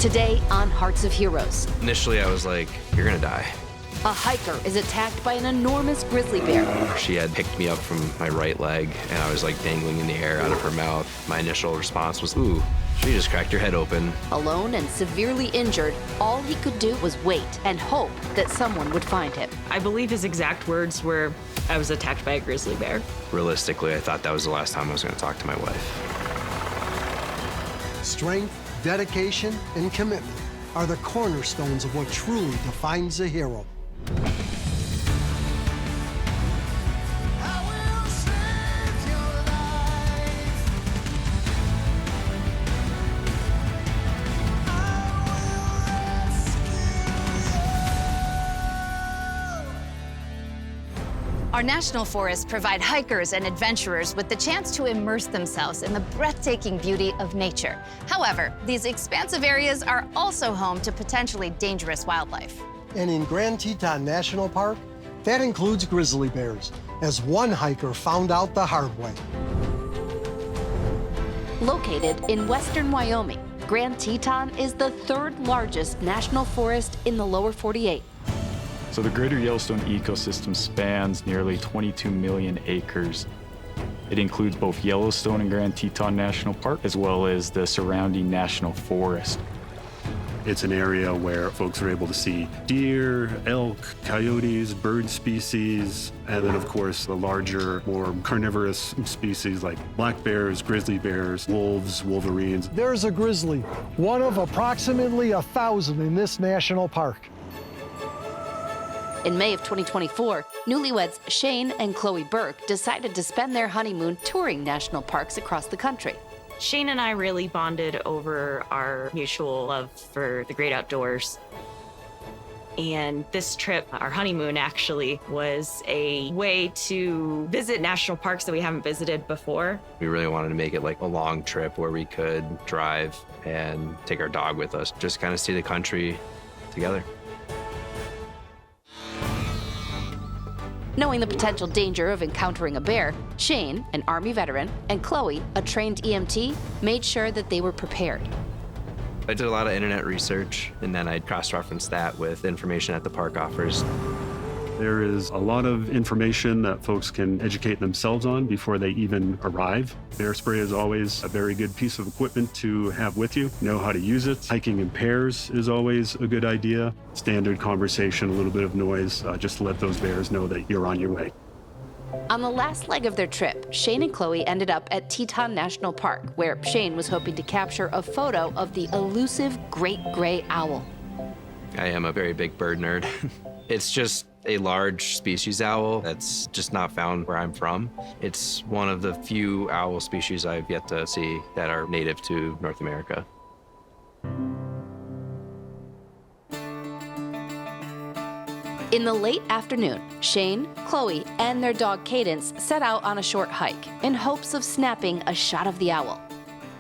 Today on Hearts of Heroes, Initially, I was like, you're gonna die. a hiker is attacked by an enormous grizzly bear. She had picked me up from my right leg, and I was like dangling in the air out of her mouth. My initial response was, ooh, she just cracked her head open. Alone and severely injured, all he could do was wait and hope that someone would find him. I believe his exact words were, I was attacked by a grizzly bear. Realistically, I thought that was the last time I was gonna talk to my wife. Strength, dedication, and commitment are the cornerstones of what truly defines a hero. Our national forests provide hikers and adventurers with the chance to immerse themselves in the breathtaking beauty of nature. However, these expansive areas are also home to potentially dangerous wildlife. And in Grand Teton National Park, that includes grizzly bears, as one hiker found out the hard way. Located in western Wyoming, Grand Teton is the third largest national forest in the lower 48. So the greater Yellowstone ecosystem spans nearly 22 million acres. It includes both Yellowstone and Grand Teton National Park, as well as the surrounding national forest. It's an area where folks are able to see deer, elk, coyotes, bird species, and then of course the larger, more carnivorous species like black bears, grizzly bears, wolves, wolverines. There's a grizzly, one of approximately 1,000 in this national park. In May of 2024, newlyweds Shane and Chloe Burke decided to spend their honeymoon touring national parks across the country. Shane and I really bonded over our mutual love for the great outdoors. And this trip, our honeymoon actually, was a way to visit national parks that we haven't visited before. We really wanted to make it like a long trip where we could drive and take our dog with us, just kind of see the country together. Knowing the potential danger of encountering a bear, Shane, an Army veteran, and Chloe, a trained EMT, made sure that they were prepared. I did a lot of internet research, and then I'd cross-reference that with information that the park offers. There is a lot of information that folks can educate themselves on before they even arrive. Bear spray is always a very good piece of equipment to have with you. Know how to use it. Hiking in pairs is always a good idea. Standard conversation, a little bit of noise, just to let those bears know that you're on your way. On the last leg of their trip, Shane and Chloe ended up at Teton National Park, where Shane was hoping to capture a photo of the elusive great gray owl. I am a very big bird nerd. It's just a large species owl that's just not found where I'm from. It's one of the few owl species I've yet to see that are native to North America. In the late afternoon, Shane, Chloe, and their dog Cadence set out on a short hike in hopes of snapping a shot of the owl.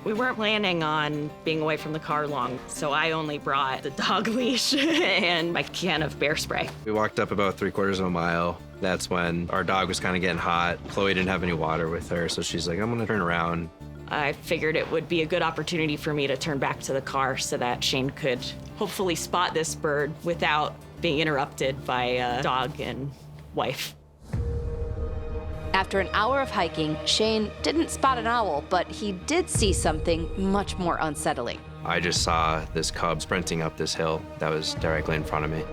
We weren't planning on being away from the car long, so I only brought the dog leash and my can of bear spray. We walked up about 3/4 of a mile. That's when our dog was kind of getting hot. Chloe didn't have any water with her, so she's like, I'm gonna turn around. I figured it would be a good opportunity for me to turn back to the car so that Shane could hopefully spot this bird without being interrupted by a dog and wife. After an hour of hiking, Shane didn't spot an owl, but he did see something much more unsettling. I just saw this cub sprinting up this hill that was directly in front of me.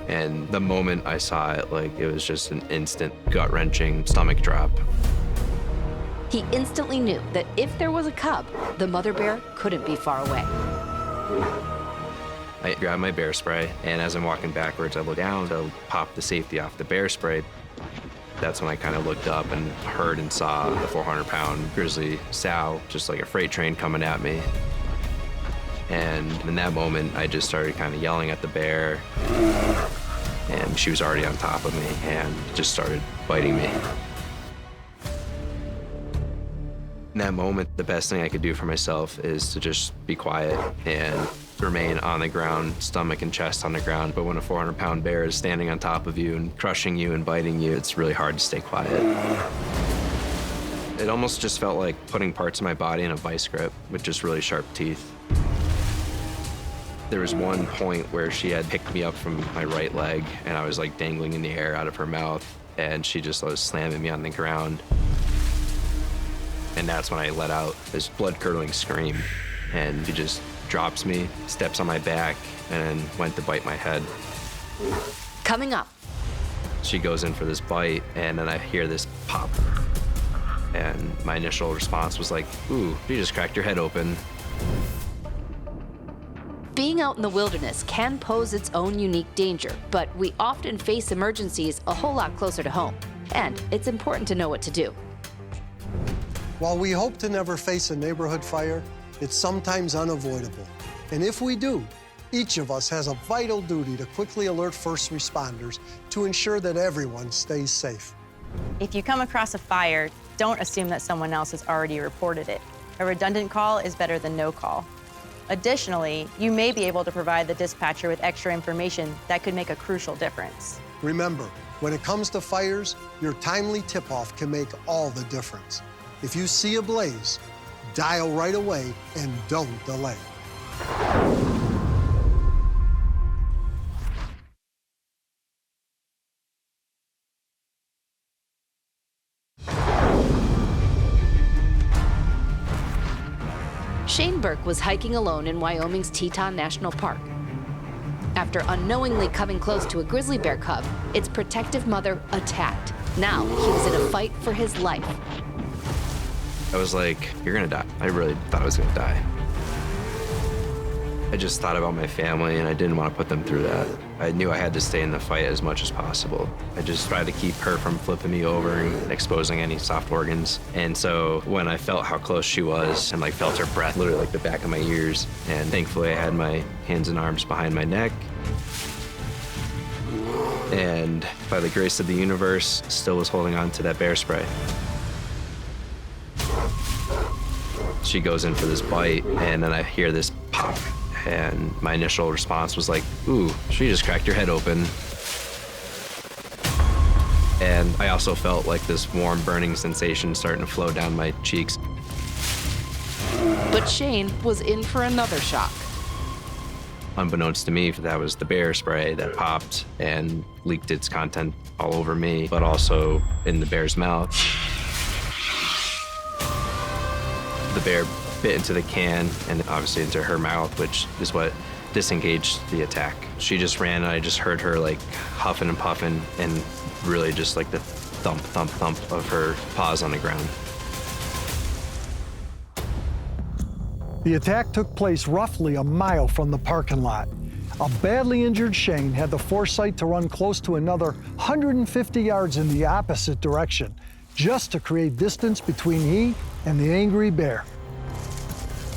And the moment I saw it, like, it was just an instant gut-wrenching stomach drop. He instantly knew that if there was a cub, the mother bear couldn't be far away. I grabbed my bear spray, and as I'm walking backwards, I look down to pop the safety off the bear spray. That's when I kind of looked up and heard and saw the 400-pound grizzly sow, just like a freight train coming at me. And in that moment, I just started kind of yelling at the bear, and she was already on top of me and just started biting me. In that moment, the best thing I could do for myself is to just be quiet and remain on the ground, stomach and chest on the ground. But when a 400-pound bear is standing on top of you and crushing you and biting you, it's really hard to stay quiet. It almost just felt like putting parts of my body in a vice grip with just really sharp teeth. There was one point where she had picked me up from my right leg, and I was like dangling in the air out of her mouth, and she just was slamming me on the ground. And that's when I let out this blood-curdling scream, and she just drops me, steps on my back, and went to bite my head. Coming up. She goes in for this bite, and then I hear this pop. And my initial response was like, ooh, you just cracked your head open. Being out in the wilderness can pose its own unique danger, but we often face emergencies a whole lot closer to home. And it's important to know what to do. While we hope to never face a neighborhood fire, it's sometimes unavoidable. And if we do, each of us has a vital duty to quickly alert first responders to ensure that everyone stays safe. If you come across a fire, don't assume that someone else has already reported it. A redundant call is better than no call. Additionally, you may be able to provide the dispatcher with extra information that could make a crucial difference. Remember, when it comes to fires, your timely tip-off can make all the difference. If you see a blaze, dial right away and don't delay. Shane Burke was hiking alone in Wyoming's Teton National Park. After unknowingly coming close to a grizzly bear cub, its protective mother attacked. Now he was in a fight for his life. I was like, you're gonna die. I really thought I was gonna die. I just thought about my family, and I didn't want to put them through that. I knew I had to stay in the fight as much as possible. I just tried to keep her from flipping me over and exposing any soft organs. And so when I felt how close she was and like felt her breath literally like the back of my ears, and thankfully I had my hands and arms behind my neck. And by the grace of the universe, still was holding on to that bear spray. She goes in for this bite, and then I hear this pop. And my initial response was like, ooh, she just cracked your head open. And I also felt like this warm, burning sensation starting to flow down my cheeks. But Shane was in for another shock. Unbeknownst to me, that was the bear spray that popped and leaked its content all over me, but also in the bear's mouth. The bear bit into the can and obviously into her mouth, which is what disengaged the attack. She just ran, and I just heard her like huffing and puffing, and really just like the thump, thump, thump of her paws on the ground. The attack took place roughly a mile from the parking lot. A badly injured Shane had the foresight to run close to another 150 yards in the opposite direction, just to create distance between he and the angry bear.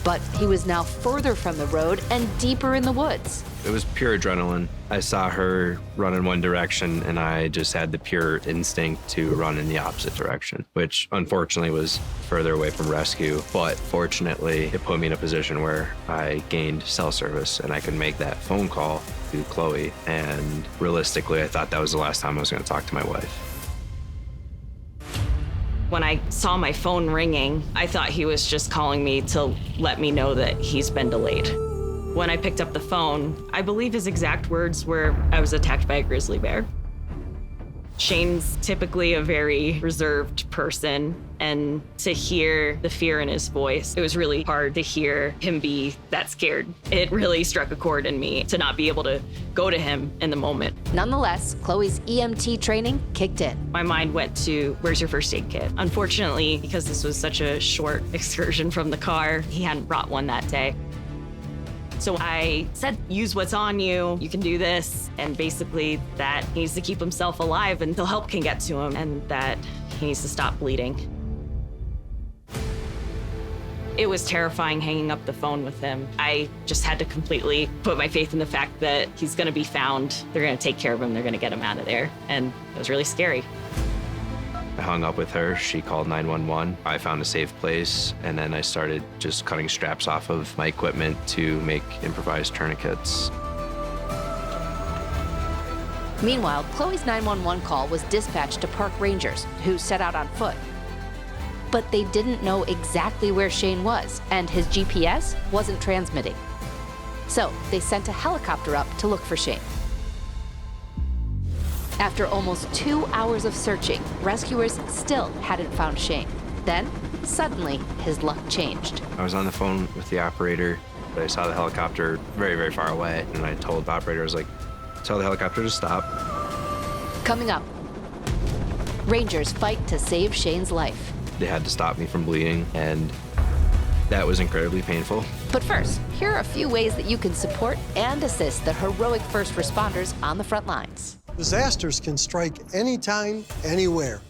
But he was now further from the road and deeper in the woods. It was pure adrenaline. I saw her run in one direction, and I just had the pure instinct to run in the opposite direction, which unfortunately was further away from rescue. But fortunately, it put me in a position where I gained cell service, and I could make that phone call to Chloe. And realistically, I thought that was the last time I was going to talk to my wife. When I saw my phone ringing, I thought he was just calling me to let me know that he's been delayed. When I picked up the phone, I believe his exact words were, I was attacked by a grizzly bear. Shane's typically a very reserved person, and to hear the fear in his voice, it was really hard to hear him be that scared. It really struck a chord in me to not be able to go to him in the moment. Nonetheless, Chloe's EMT training kicked in. My mind went to, where's your first aid kit? Unfortunately, because this was such a short excursion from the car, he hadn't brought one that day. So I said, use what's on you, you can do this, and basically that he needs to keep himself alive until help can get to him, and that he needs to stop bleeding. It was terrifying hanging up the phone with him. I just had to completely put my faith in the fact that he's gonna be found, they're gonna take care of him, they're gonna get him out of there, and it was really scary. I hung up with her, she called 911. I found a safe place, and then I started just cutting straps off of my equipment to make improvised tourniquets. Meanwhile, Chloe's 911 call was dispatched to park rangers, who set out on foot. But they didn't know exactly where Shane was, and his GPS wasn't transmitting. So they sent a helicopter up to look for Shane. After almost 2 hours of searching, rescuers still hadn't found Shane. Then, suddenly, his luck changed. I was on the phone with the operator. I saw the helicopter very, very far away, and I told the operator, I was like, tell the helicopter to stop. Coming up, Rangers fight to save Shane's life. They had to stop me from bleeding, and that was incredibly painful. But first, here are a few ways that you can support and assist the heroic first responders on the front lines. Disasters can strike anytime, anywhere.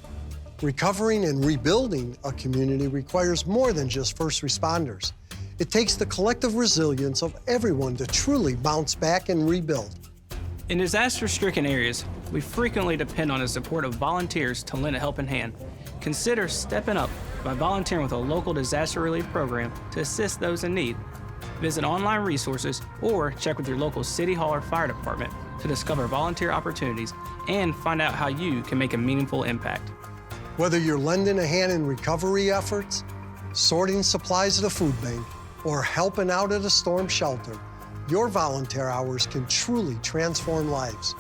Recovering and rebuilding a community requires more than just first responders. It takes the collective resilience of everyone to truly bounce back and rebuild. In disaster-stricken areas, we frequently depend on the support of volunteers to lend a helping hand. Consider stepping up by volunteering with a local disaster relief program to assist those in need. Visit online resources or check with your local city hall or fire department to discover volunteer opportunities and find out how you can make a meaningful impact. Whether you're lending a hand in recovery efforts, sorting supplies at a food bank, or helping out at a storm shelter, your volunteer hours can truly transform lives.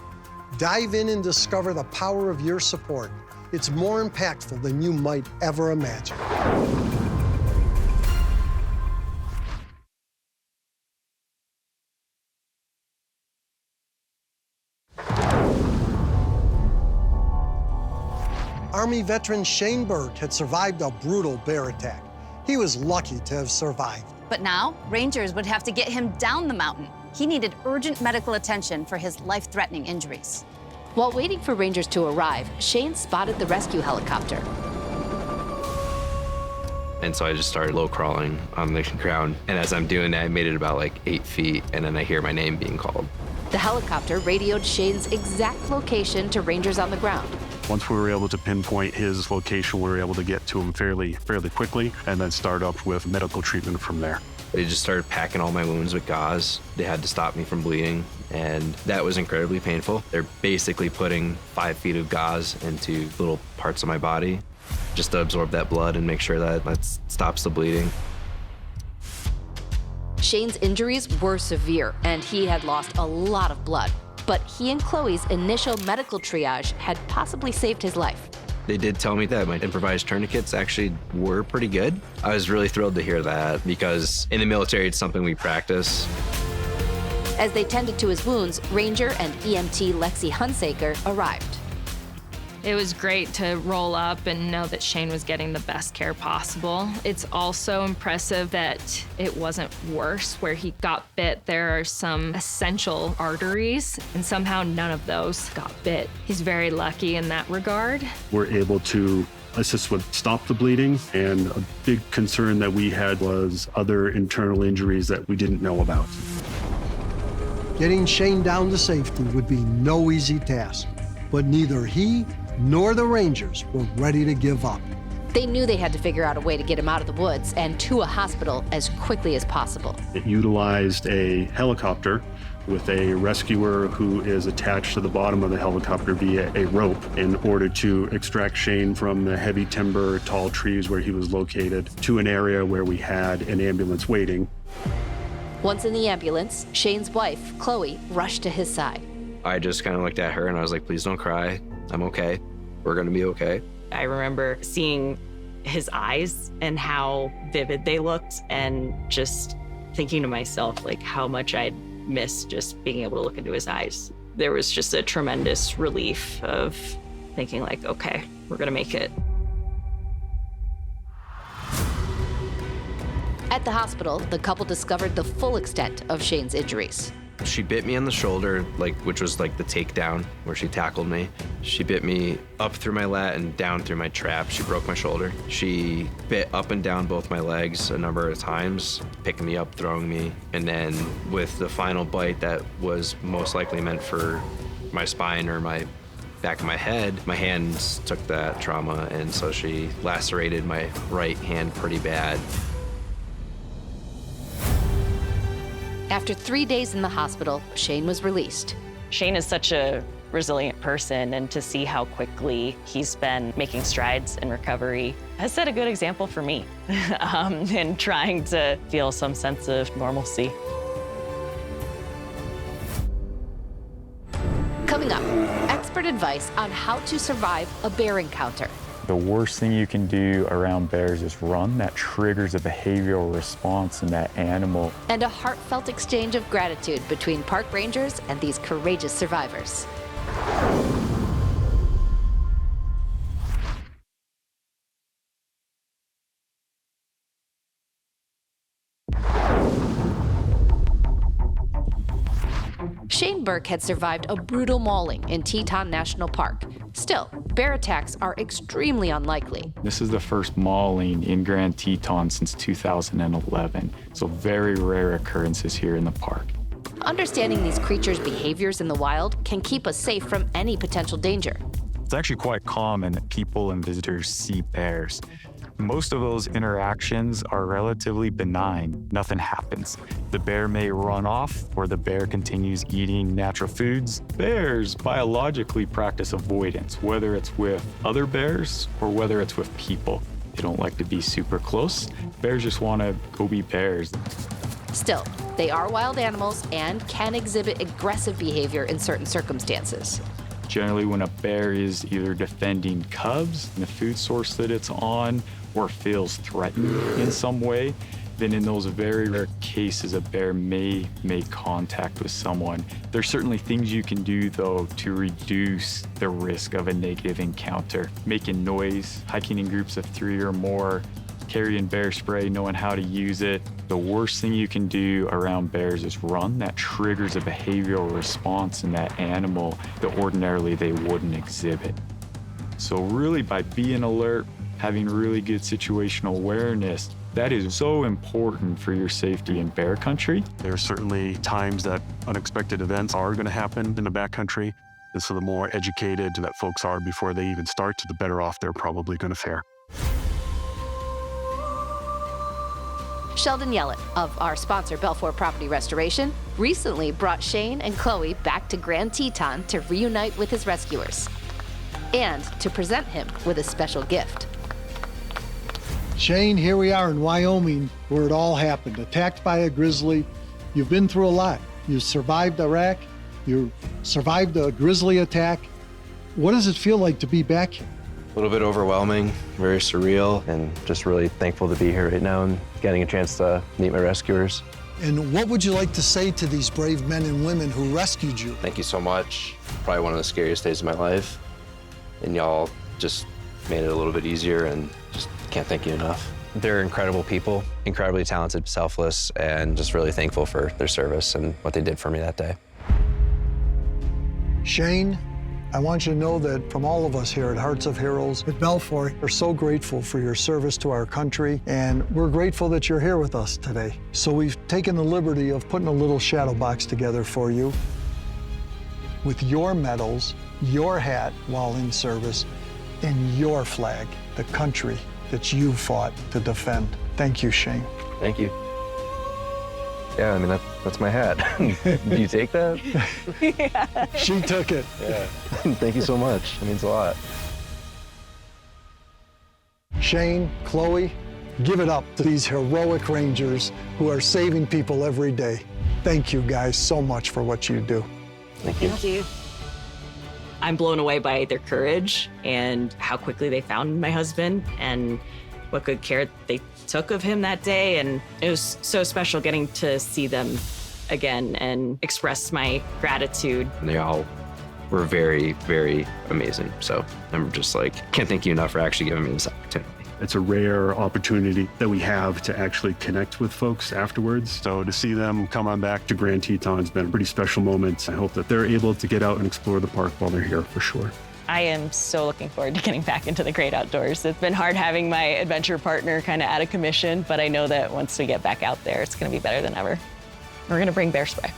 Dive in and discover the power of your support. It's more impactful than you might ever imagine. Army veteran Shane Burke had survived a brutal bear attack. He was lucky to have survived. But now, Rangers would have to get him down the mountain. He needed urgent medical attention for his life-threatening injuries. While waiting for Rangers to arrive, Shane spotted the rescue helicopter. And so I just started low crawling on the ground. And as I'm doing that, I made it about like 8 feet, and then I hear my name being called. The helicopter radioed Shane's exact location to Rangers on the ground. Once we were able to pinpoint his location, we were able to get to him fairly quickly and then start up with medical treatment from there. They just started packing all my wounds with gauze. They had to stop me from bleeding, and that was incredibly painful. They're basically putting 5 feet of gauze into little parts of my body just to absorb that blood and make sure that stops the bleeding. Shane's injuries were severe, and he had lost a lot of blood. But he and Chloe's initial medical triage had possibly saved his life. They did tell me that my improvised tourniquets actually were pretty good. I was really thrilled to hear that because in the military, it's something we practice. As they tended to his wounds, Ranger and EMT Lexi Hunsaker arrived. It was great to roll up and know that Shane was getting the best care possible. It's also impressive that it wasn't worse. Where he got bit, there are some essential arteries, and somehow none of those got bit. He's very lucky in that regard. We're able to assist with stop the bleeding, and a big concern that we had was other internal injuries that we didn't know about. Getting Shane down to safety would be no easy task, but neither he nor the Rangers were ready to give up. They knew they had to figure out a way to get him out of the woods and to a hospital as quickly as possible. It utilized a helicopter with a rescuer who is attached to the bottom of the helicopter via a rope in order to extract Shane from the heavy timber, tall trees where he was located to an area where we had an ambulance waiting. Once in the ambulance, Shane's wife, Chloe, rushed to his side. I just kind of looked at her and I was like, please don't cry. I'm okay. We're gonna be okay. I remember seeing his eyes and how vivid they looked and just thinking to myself, like, how much I'd missed just being able to look into his eyes. There was just a tremendous relief of thinking like, okay, we're gonna make it. At the hospital, the couple discovered the full extent of Shane's injuries. She bit me on the shoulder, which was like the takedown where she tackled me. She bit me up through my lat and down through my trap. She broke my shoulder. She bit up and down both my legs a number of times, picking me up, throwing me. And then with the final bite that was most likely meant for my spine or my back of my head, my hands took that trauma, and so she lacerated my right hand pretty bad. After 3 days in the hospital, Shane was released. Shane is such a resilient person, and to see how quickly he's been making strides in recovery has set a good example for me in trying to feel some sense of normalcy. Coming up, expert advice on how to survive a bear encounter. The worst thing you can do around bears is run. That triggers a behavioral response in that animal. And a heartfelt exchange of gratitude between park rangers and these courageous survivors. Shane Burke had survived a brutal mauling in Teton National Park. Still, bear attacks are extremely unlikely. This is the first mauling in Grand Teton since 2011, so very rare occurrences here in the park. Understanding these creatures' behaviors in the wild can keep us safe from any potential danger. It's actually quite common that people and visitors see bears. Most of those interactions are relatively benign. Nothing happens. The bear may run off or the bear continues eating natural foods. Bears biologically practice avoidance, whether it's with other bears or whether it's with people. They don't like to be super close. Bears just want to go be bears. Still, they are wild animals and can exhibit aggressive behavior in certain circumstances. Generally, when a bear is either defending cubs, the food source that it's on, or feels threatened in some way, then in those very rare cases, a bear may make contact with someone. There's certainly things you can do, though, to reduce the risk of a negative encounter. Making noise, hiking in groups of 3 or more, carrying bear spray, knowing how to use it. The worst thing you can do around bears is run. That triggers a behavioral response in that animal that ordinarily they wouldn't exhibit. So really, by being alert, having really good situational awareness, that is so important for your safety in bear country. There are certainly times that unexpected events are going to happen in the backcountry. And so the more educated that folks are before they even start, the better off they're probably going to fare. Sheldon Yellett of our sponsor, Belfour Property Restoration, recently brought Shane and Chloe back to Grand Teton to reunite with his rescuers and to present him with a special gift. Shane, here we are in Wyoming, where it all happened. Attacked by a grizzly. You've been through a lot. You survived Iraq. You survived a grizzly attack. What does it feel like to be back here? A little bit overwhelming, very surreal, and just really thankful to be here right now and getting a chance to meet my rescuers. And what would you like to say to these brave men and women who rescued you? Thank you so much. Probably one of the scariest days of my life. And y'all just made it a little bit easier, and just can't thank you enough. They're incredible people, incredibly talented, selfless, and just really thankful for their service and what they did for me that day. Shane, I want you to know that from all of us here at Hearts of Heroes at Belfour, we're so grateful for your service to our country, and we're grateful that you're here with us today. So we've taken the liberty of putting a little shadow box together for you with your medals, your hat while in service, and your flag, the country that you fought to defend. Thank you, Shane. Thank you. Yeah, I mean, that's my hat. Do you take that? Yeah. She took it. Yeah. Thank you so much. It means a lot. Shane, Chloe, give it up to these heroic rangers who are saving people every day. Thank you guys so much for what you do. Thank you. Thank you. I'm blown away by their courage and how quickly they found my husband and what good care they took of him that day. And it was so special getting to see them again and express my gratitude. They all were very, very amazing. So I'm just like, can't thank you enough for actually giving me this opportunity. It's a rare opportunity that we have to actually connect with folks afterwards. So to see them come on back to Grand Teton has been a pretty special moment. I hope that they're able to get out and explore the park while they're here for sure. I am so looking forward to getting back into the great outdoors. It's been hard having my adventure partner kind of out of commission, but I know that once we get back out there, it's going to be better than ever. We're going to bring bear spray.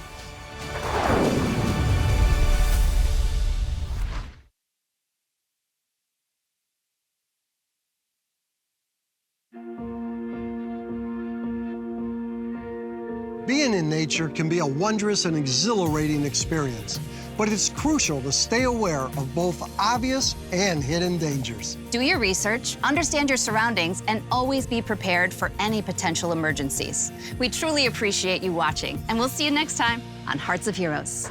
Being in nature can be a wondrous and exhilarating experience, but it's crucial to stay aware of both obvious and hidden dangers. Do your research, understand your surroundings, and always be prepared for any potential emergencies. We truly appreciate you watching, and we'll see you next time on Hearts of Heroes.